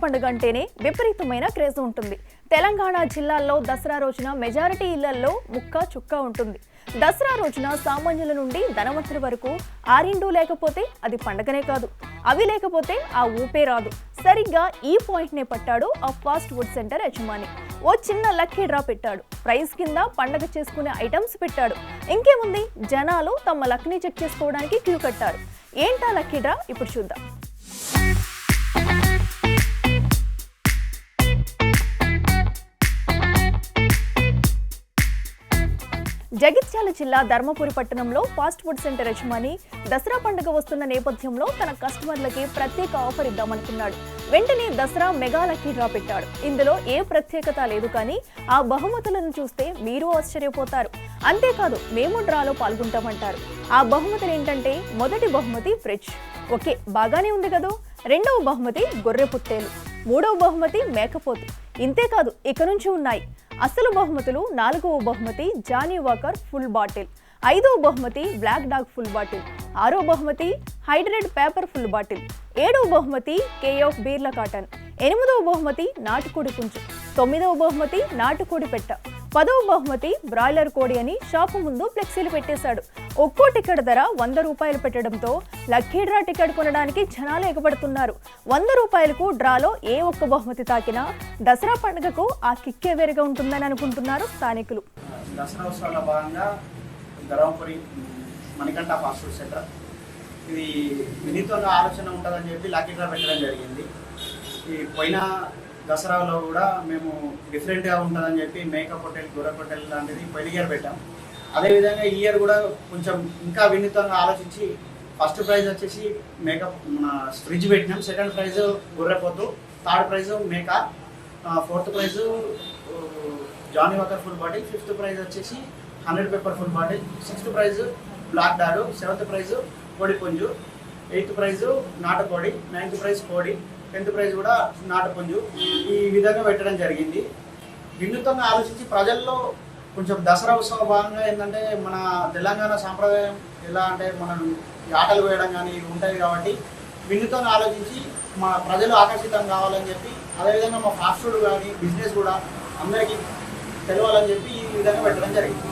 పండుగ అంటేనే విపరీతమైన క్రేజ్ ఉంటుంది. తెలంగాణ జిల్లాల్లో దసరా రోజున మెజారిటీ ఇళ్లల్లో ముక్క చుక్క ఉంటుంది. దసరా రోజున సామాన్యుల నుండి ధనవంతుల వరకు ఆరిండు లేకపోతే అది పండగనే కాదు, అవి లేకపోతే ఆ ఊపే రాదు. సరిగ్గా ఈ పాయింట్నే పట్టాడు ఆ ఫాస్ట్ ఫుడ్ సెంటర్ యజమాని. ఓ చిన్న లక్కీ డ్రా పెట్టాడు. ప్రైజ్ కింద పండగ చేసుకునే ఐటమ్స్ పెట్టాడు. ఇంకేముంది, జనాలు తమ లక్ని చెక్ చేసుకోవడానికి క్యూ కట్టారు. ఏంటా లక్కీ డ్రా ఇప్పుడు చూద్దాం. జగిత్యాల జిల్లా ధర్మపురి పట్టణంలో ఫాస్ట్ ఫుడ్ సెంటర్ యజమాని దసరా పండుగ వస్తున్న నేపథ్యంలో తన కస్టమర్లకి ప్రత్యేక ఆఫర్ ఇద్దామనుకున్నాడు. వెంటనే దసరా మెగా లక్కీ డ్రా పెట్టాడు. ఇందులో ఏ ప్రత్యేకత లేదు, కానీ ఆ బహుమతులను చూస్తే మీరు ఆశ్చర్యపోతారు. అంతేకాదు, మేము డ్రాలో పాల్గొంటామంటారు. ఆ బహుమతులు ఏంటంటే, మొదటి బహుమతి ఫ్రిడ్జ్, ఓకే బాగానే ఉంది కదా. రెండవ బహుమతి గొర్రె పుట్టేలు, మూడవ బహుమతి మేకపోతు. ఇంతేకాదు, ఇక నుంచి ఉన్నాయి అసలు బహుమతులు. నాలుగవ బహుమతి జానీ వాకర్ ఫుల్ బాటిల్, ఐదవ బహుమతి బ్లాక్ డాగ్ ఫుల్ బాటిల్, ఆరో బహుమతి హైడ్రేట్ పేపర్ ఫుల్ బాటిల్, ఏడవ బహుమతి కేఎఫ్ బీర్ల కాటన్, ఎనిమిదవ బహుమతి నాటుకోడి పుంజు, తొమ్మిదవ బహుమతి నాటుకోడి పెట్ట, 10వ బహుమతి బ్రాయిలర్ కోడి అని షాపు ముందు ఫ్లెక్సీలు పెట్టేశాడు. ఒక్కో టికెట్ ధర 100 రూపాయలు పెట్టడంతో లక్కీ డ్రా టికెట్ కొనడానికి జనాలు ఎగబడుతున్నారు. 100 రూపాయలకు డ్రాలో ఏ ఒక్క బహుమతి తాకినా దసరా పండుగకు ఆ కిక్కే వేరుగా ఉంటుందని అనుకుంటున్నారు స్థానికులు. దసరా ఉత్సవాల భాగంగా Dharmapuri Manikanta fast food centre ఇది వినూత్నంగా ఆలోచన ఉంటుందని చెప్పి లక్కీ డ్రా పెట్టడం జరిగింది. ఈ పోయిన దసరాలో కూడా మేము డిఫరెంట్గా ఉంటుందని చెప్పి మేకప్ హోటల్, గొర్రె హోటల్ లాంటిది పోయిన ఇయర్ పెట్టాం. అదేవిధంగా ఈ ఇయర్ కూడా కొంచెం ఇంకా వినూత్నంగా ఆలోచించి ఫస్ట్ ప్రైజ్ వచ్చేసి మేకప్ ఫ్రిడ్జ్ పెట్టినాం, సెకండ్ ప్రైజ్ గొర్రెపోతు, థర్డ్ ప్రైజ్ మేక, fourth prize Johnnie Walker full bottle, fifth prize వచ్చేసి 100 Pipers full bottle, sixth prize Black Dog, seventh prize కోడి పుంజు, ఎయిత్ ప్రైజ్ నాటుకోడి, నైన్త్ ప్రైజ్ కోడి, 10th ప్రైజ్ కూడా నాటుపుంజు. ఈ విధంగా పెట్టడం జరిగింది. వినూత్నంగా ఆలోచించి ప్రజల్లో కొంచెం దసరా ఉత్సవ భాగంగా ఏంటంటే, మన తెలంగాణ సాంప్రదాయం ఎలా అంటే మనం ఆటలు వేయడం కానీ ఇవి ఉంటాయి కాబట్టి వినూత్నంగా ఆలోచించి మా ప్రజలు ఆకర్షితం కావాలని చెప్పి, అదేవిధంగా మా ఫాస్ట్ ఫుడ్ కానీ బిజినెస్ కూడా అందరికీ తెలవాలని చెప్పి ఈ విధంగా పెట్టడం జరిగింది.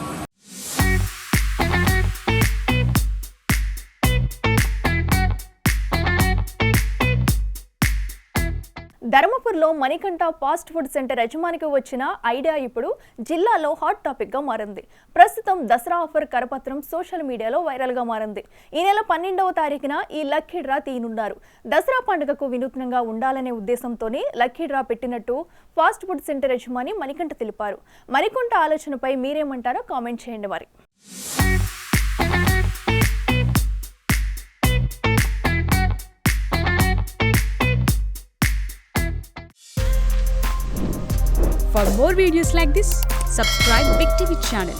ధర్మపురిలో మణికంఠ ఫాస్ట్ ఫుడ్ సెంటర్ యజమానికి వచ్చిన ఐడియా ఇప్పుడు జిల్లాలో హాట్ టాపిక్ గా మారింది. ప్రస్తుతం దసరా ఆఫర్ కరపత్రం సోషల్ మీడియాలో వైరల్ గా మారింది. ఈ నెల 12వ తారీఖున ఈ లక్కీ డ్రా తీయనున్నారు. దసరా పండుగకు వినూత్నంగా ఉండాలనే ఉద్దేశంతోనే లక్కీ డ్రా పెట్టినట్టు ఫాస్ట్ ఫుడ్ సెంటర్ యజమాని మణికంఠ తెలిపారు. మణికంఠ ఆలోచనపై మీరేమంటారో కామెంట్ చేయండి మరి. For more videos like this, subscribe Big TV channel.